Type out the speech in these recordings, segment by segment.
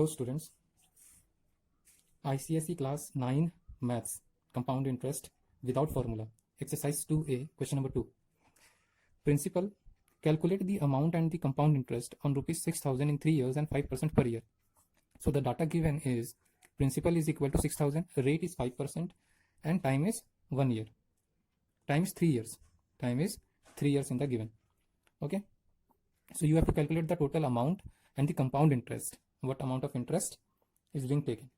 Hello students, ICSE class 9 maths compound interest without formula exercise 2a question number 2. Principal, calculate the amount and the compound interest on rupees 6,000 in 3 years and 5% per year. So the data given is principal is equal to 6,000, rate is 5% and time is 1 year. Time is 3 years. Time is 3 years in the given. Okay. So you have to calculate the total amount and the compound interest. What amount of interest is being taken.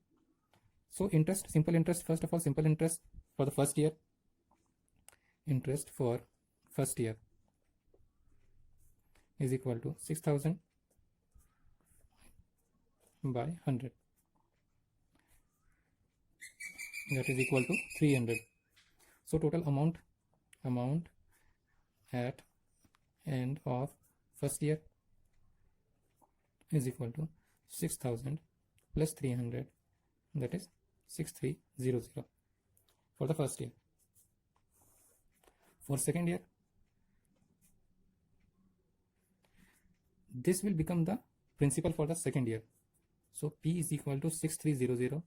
So interest, simple interest, first of all, simple interest for the first year. Interest for first year is equal to 6,000 by 100. That is equal to 300. So total amount at end of first year is equal to 6,000 plus 300, that is 6300 for the first year. For second year, this will become the principal for the second year. So P is equal to 6300,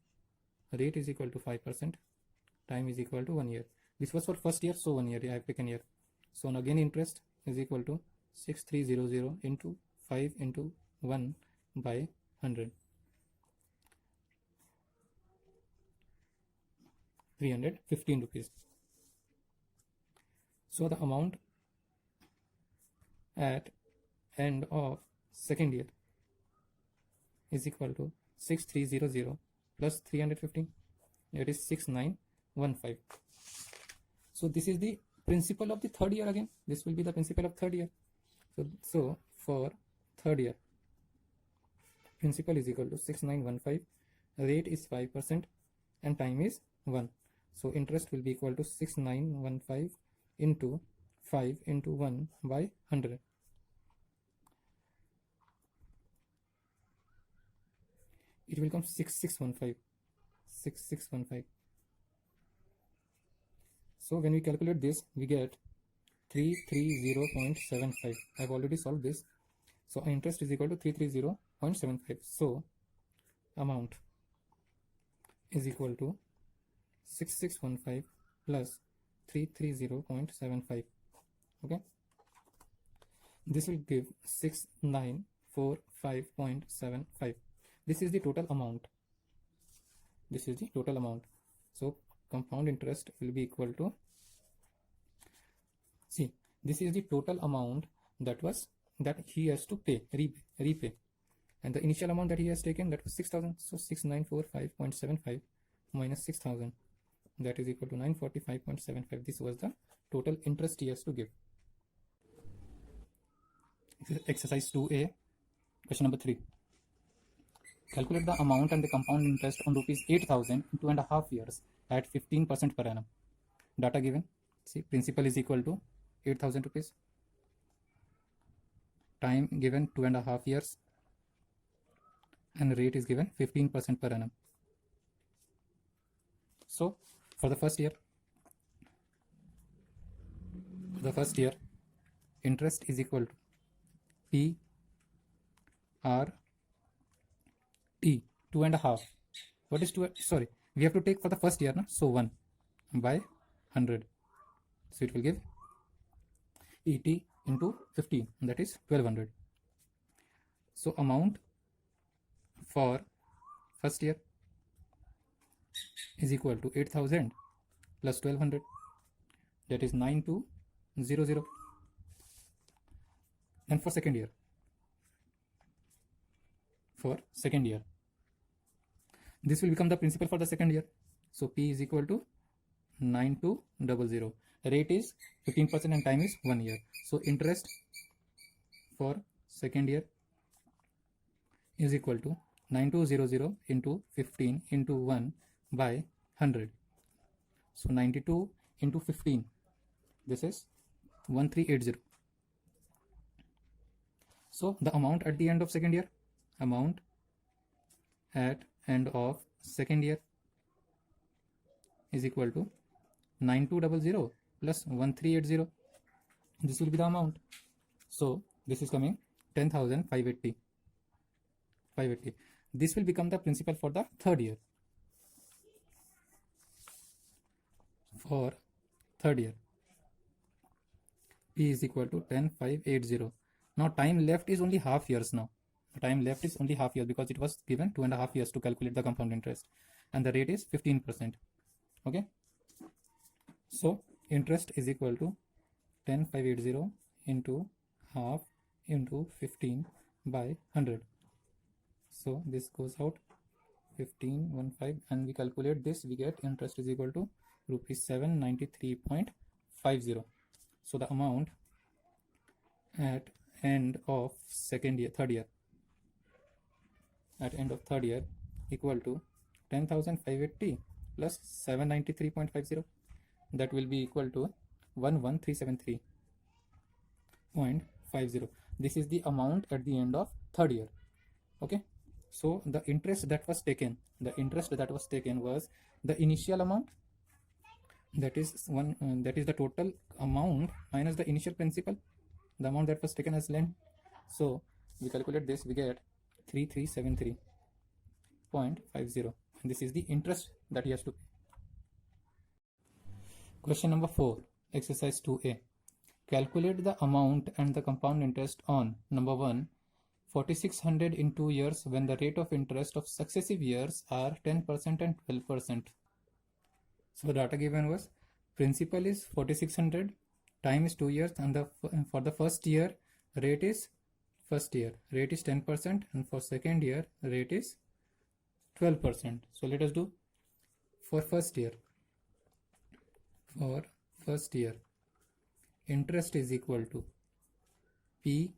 rate is equal to 5%, time is equal to 1 year. This was for first year, so 1 year I have taken here. So again interest is equal to 6300 into 5 into 1 by 100. 315 rupees. So the amount at end of second year is equal to 6300 plus 315, that is 6915. So this is the principal of the third year again. This will be the principal of third year. So for third year, principal is equal to 6915, rate is 5% and time is 1. So interest will be equal to 6915 into 5 into 1 by 100. It will come 6615. So when we calculate this, we get 330.75. I have already solved this. So interest is equal to 330.75. So amount is equal to 6615 plus 330.75. Okay, this will give 6945.75. This is the total amount. So compound interest will be equal to, see, this is the total amount that he has to repay, and the initial amount that he has taken, that was 6,000. So 6945.75 minus 6,000, that is equal to 945.75. This was the total interest he has to give. Exercise 2a, question number 3. Calculate the amount and the compound interest on rupees 8,000 in 2.5 years at 15% per annum. Data given. See, principal is equal to 8,000 rupees. Time given 2.5 years. And rate is given 15% per annum. So for the first year, interest is equal to P R T, 2.5. What is 2? Sorry, we have to take for the first year, no? So 1 by 100. So it will give ET into 15, that is 1200. So amount for first year is equal to 8,000 plus 1200, that is 9200. And for second year, this will become the principal for the second year. So P is equal to 9200, rate is 15% and time is 1 year. So interest for second year is equal to 9200 into 15 into 1 by 100. So 92 into 15, this is 1380. So the amount at the end of second year, is equal to 9200 plus 1380. This will be the amount. So this is coming 10,580. This will become the principal for the third year. For third year, P is equal to 10,580. Now time left is only half years now. Time left is only half years because it was given 2.5 years to calculate the compound interest, and the rate is 15%. Okay. So interest is equal to 10,580 into half into 15 by 100. So this goes out 1515, and we calculate this, we get interest is equal to rupees 793.50. So the amount at end of third year equal to 10,580 plus 793.50. that will be equal to 11373.50. This is the amount at the end of third year. Okay, so the interest that was taken was the initial amount, that is the total amount minus the initial principal, the amount that was taken as lend. So we calculate this, we get 3373.50, and this is the interest that he has to pay. Question number 4, exercise 2a. Calculate the amount and the compound interest on number 1, 4600 in 2 years when the rate of interest of successive years are 10% and 12%. So data given was principal is 4600, time is 2 years, and for the first year rate is 10%, and for second year rate is 12%. So let us do for first year. For first year, interest is equal to P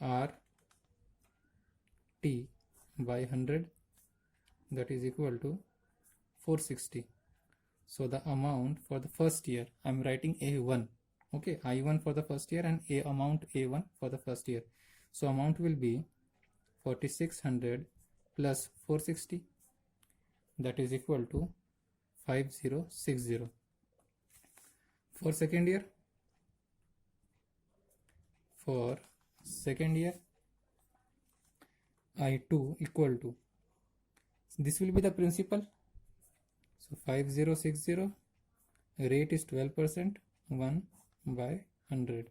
R T by 100, that is equal to 460. So the amount for the first year, I am writing A1. Okay, I1 for the first year and amount A1 for the first year. So amount will be 4600 plus 460, that is equal to 5060. For second year, I2 equal to, this will be the principal, so 5060, rate is 12%, 1 by 100.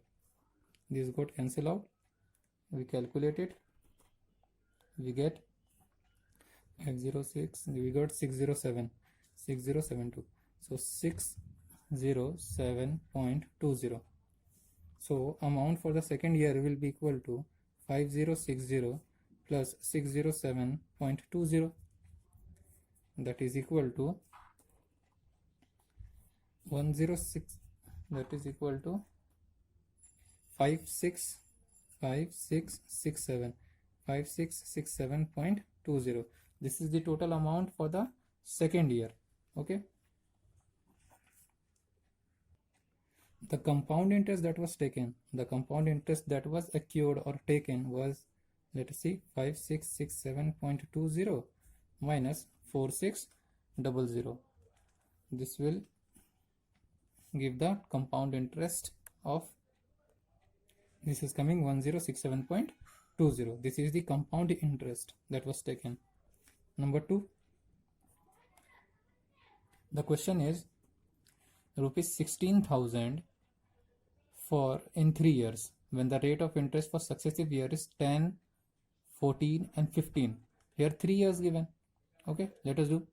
This got cancel out, we calculate it, we get 506, we got 6072, so 607.20. So amount for the second year will be equal to 5060 plus 607.20, that is equal to 106, that is equal to 5667.20. This is the total amount for the second year. Okay, the compound interest that was taken, the compound interest that was accrued or taken was, let us see, 5667.20 minus 4600. This will give the compound interest of, this is coming 1067.20. This is the compound interest that was taken. Number 2, the question is rupees 16,000 for in 3 years when the rate of interest for successive year is 10, 14 and 15. Here 3 years given. Okay, let us do.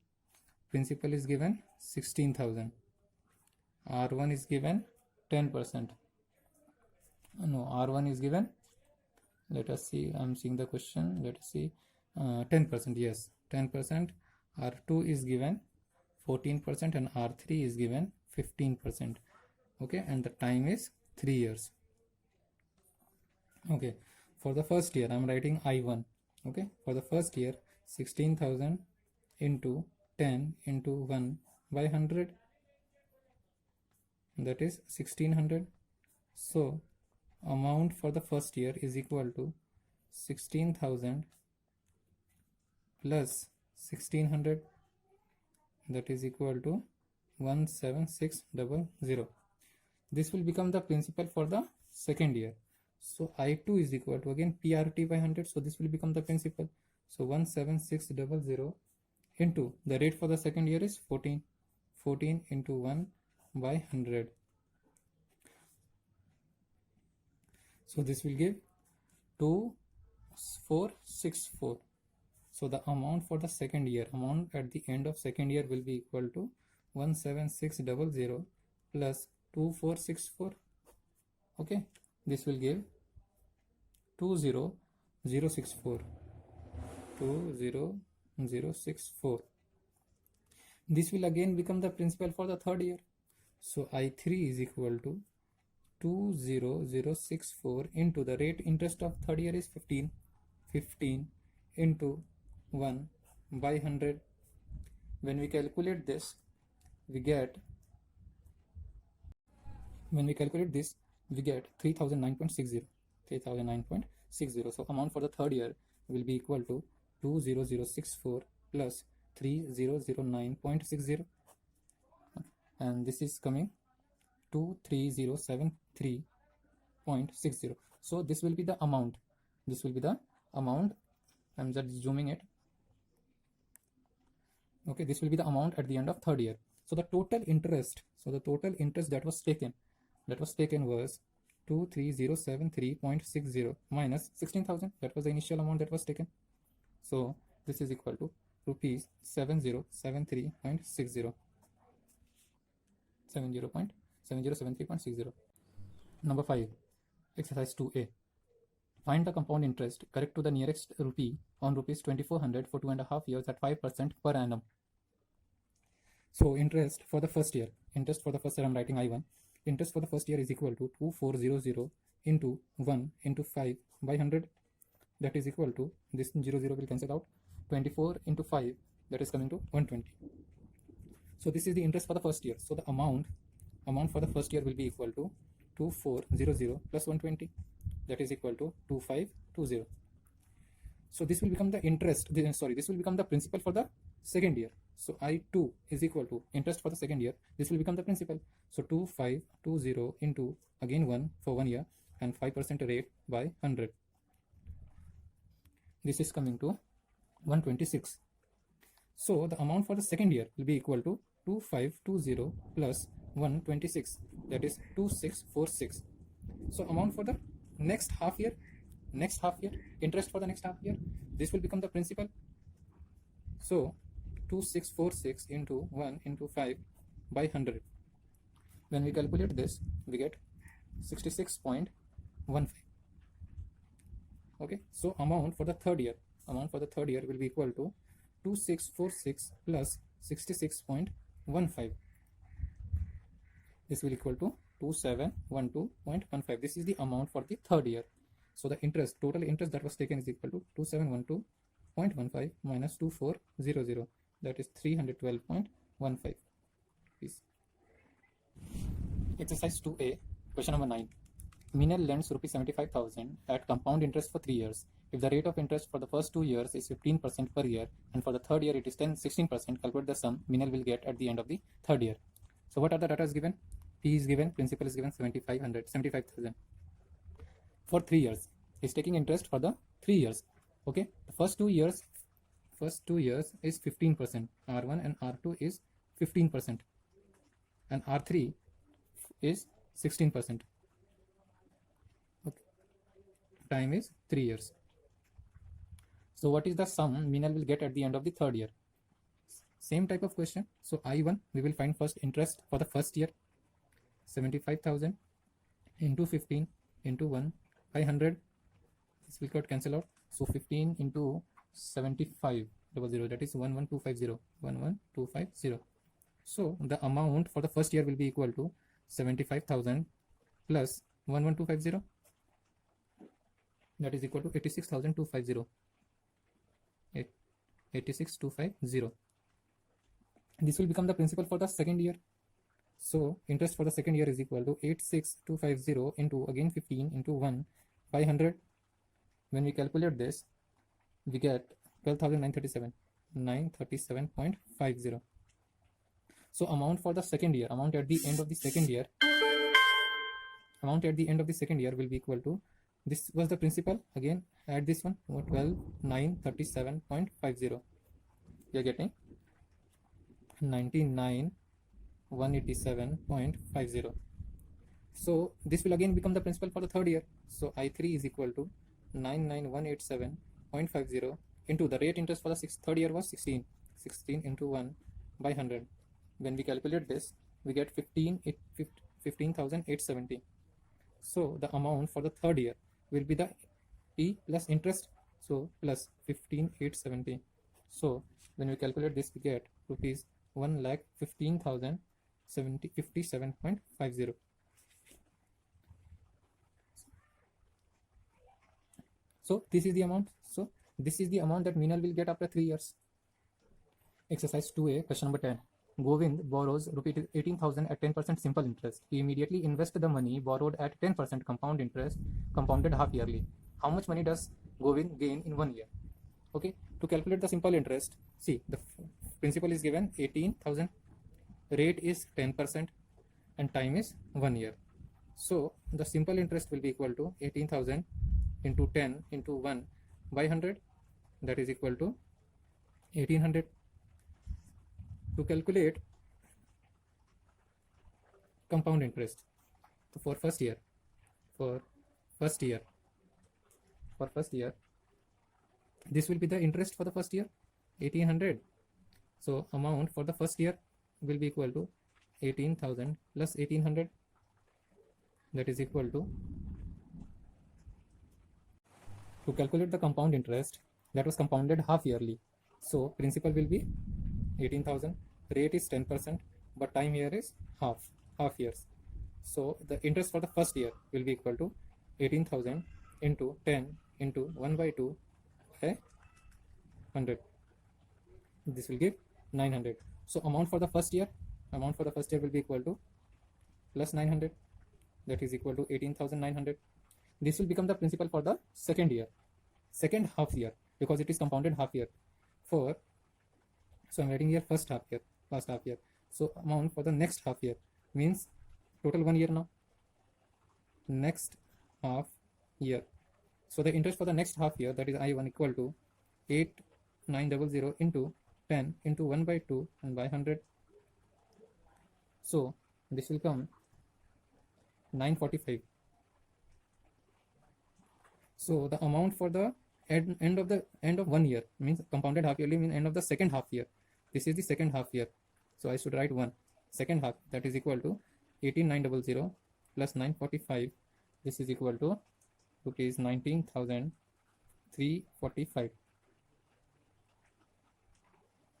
Principal is given 16,000. R1 is given 10%. No, R1 is given, let us see, I am seeing the question, let us see, 10%, yes, 10%. R2 is given 14% and R3 is given 15%. Okay, and the time is 3 years. Okay, for the first year I am writing I1. Okay, for the first year 16,000 into 10 into 1 by 100, that is 1600. So amount for the first year is equal to 16,000 plus 1600, that is equal to 17600. This will become the principal for the second year. So I2 is equal to again PRT by 100. So this will become the principal. So 17600 into the rate for the second year is 14. 14 into 1 by 100. So this will give 2464. So the amount for the second year, amount at the end of second year will be equal to 17600 plus 2464. Okay, this will give 20064. 20064. This will again become the principal for the third year. So I3 is equal to 20064 into the rate interest of third year is 15. 15 into 1 by 100. When we calculate this, we get 3009.60. 3009.60. So amount for the third year will be equal to 20064 plus 3009.60, and this is coming 23073.60. So this will be the amount. This will be the amount. I'm just zooming it. Okay, this will be the amount at the end of third year. So the total interest, that was taken was 23073.60 minus 16,000. That was the initial amount that was taken. So this is equal to rupees 7073.60. 7073.60. Number 5, exercise 2A. Find the compound interest correct to the nearest rupee on rupees 2400 for 2.5 years at 5% per annum. So interest for the first year, I'm writing I1. Interest for the first year is equal to 2400 into 1 into 5 by 100. That is equal to, this 0 will cancel out, 24 into 5, that is coming to 120. So this is the interest for the first year. So the amount for the first year will be equal to 2400 plus 120, that is equal to 2520. So this will become the interest, this will become the principal for the second year. So I2 is equal to interest for the second year. This will become the principal. So 2520 into again 1 for 1 year and 5% rate by 100. This is coming to 126. So the amount for the second year will be equal to 2520 plus 126, that is 2646. So amount for the next half year, interest for the next half year, this will become the principal. So 2646 into 1 into 5 by 100. When we calculate this, we get 66.15. Okay, so amount for the third year will be equal to 2646 plus 66.15. This will equal to 2712.15. This is the amount for the third year. So the total interest that was taken is equal to 2712.15 minus 2400, that is 312.15. Please. Exercise 2A, question number 9. Minel lends rupees 75,000 at compound interest for 3 years. If the rate of interest for the first 2 years is 15% per year and for the third year it is 16%, calculate the sum Minel will get at the end of the third year. So what are the data is given? P is given, principal is given 75,000 for 3 years. He's taking interest for the 3 years. Okay, the first 2 years is 15%. R1 and R2 is 15%, and R3 is 16%. Okay, time is 3 years. So what is the sum Minel will get at the end of the third year? Same type of question. So I1, we will find first interest for the first year, 75,000 into 15 into 1 by 100. This will got cancel out. So 15 into 7500, that is 11250. 11250. So the amount for the first year will be equal to 75,000 plus 11250, that is equal to 86,250. 86,250. This will become the principal for the second year. So interest for the second year is equal to 86,250 into again 15 into 1 by 100. When we calculate this, we get 12,937, 937.50. So amount for the second year, amount at the end of the second year will be equal to This was the principal. Again add this one, 12,937.50. You're getting 99,187.50. So this will again become the principal for the third year. So I3 is equal to 99,187.50 into the rate interest for the third year was 16 into 1 by 100. When we calculate this, we get 15,870. So the amount for the third year will be the P plus interest, so plus 15,870. So when we calculate this, we get rupees 1,15,057.50. So this is the amount. So this is the amount that Meenal will get after 3 years. Exercise 2A, question number 10. Govind borrows rupees 18,000 at 10% simple interest. He immediately invests the money borrowed at 10% compound interest, compounded half yearly. How much money does Govind gain in 1 year? Okay, to calculate the simple interest, see, the principal is given 18,000, rate is 10%, and time is 1 year. So the simple interest will be equal to 18,000 into 10 into 1 by 100, that is equal to 1800. To calculate compound interest, so for first year, this will be the interest for the first year, 1800. So amount for the first year will be equal to 18,000 plus 1800, that is equal to calculate the compound interest that was compounded half yearly. So principal will be 18,000, rate is 10%, but time here is half years. So the interest for the first year will be equal to 18,000 into 10 into 1 by 2 by 100. This will give 900. So amount for the first year will be equal to plus 900, that is equal to 18,900. This will become the principal for the second half year, because it is compounded half year. So I'm writing here last half year. So amount for the next half year means total 1 year now. Next half year. So the interest for the next half year, that is I1 equal to 8,900 into 10 into 1 by 2 and by 100. So this will come 945. So the amount for the end of 1 year means compounded half yearly means end of the second half year. This is the second half year. So I should write 1 second half, that is equal to 18,900 plus 945. This is equal to rupees 19,345.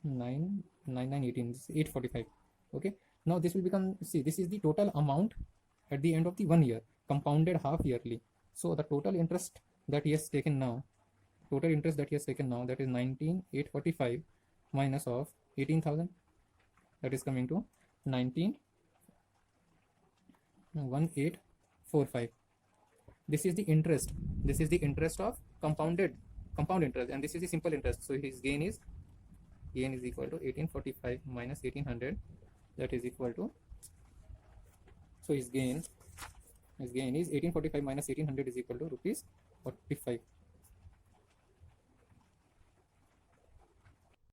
9,918. This is 845. Okay. Now this will become, see, this is the total amount at the end of the 1 year, compounded half yearly. So the total interest that he has taken now, that is 19,845 minus of 18,000, that is coming to 19,185. This is the interest. This is the interest of compound interest, and this is the simple interest. So his gain is equal to 1845 minus 1800, that is equal to, so his gain is 1845 minus 1800 is equal to rupees 45.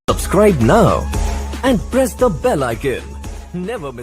Subscribe now and press the bell icon. Never miss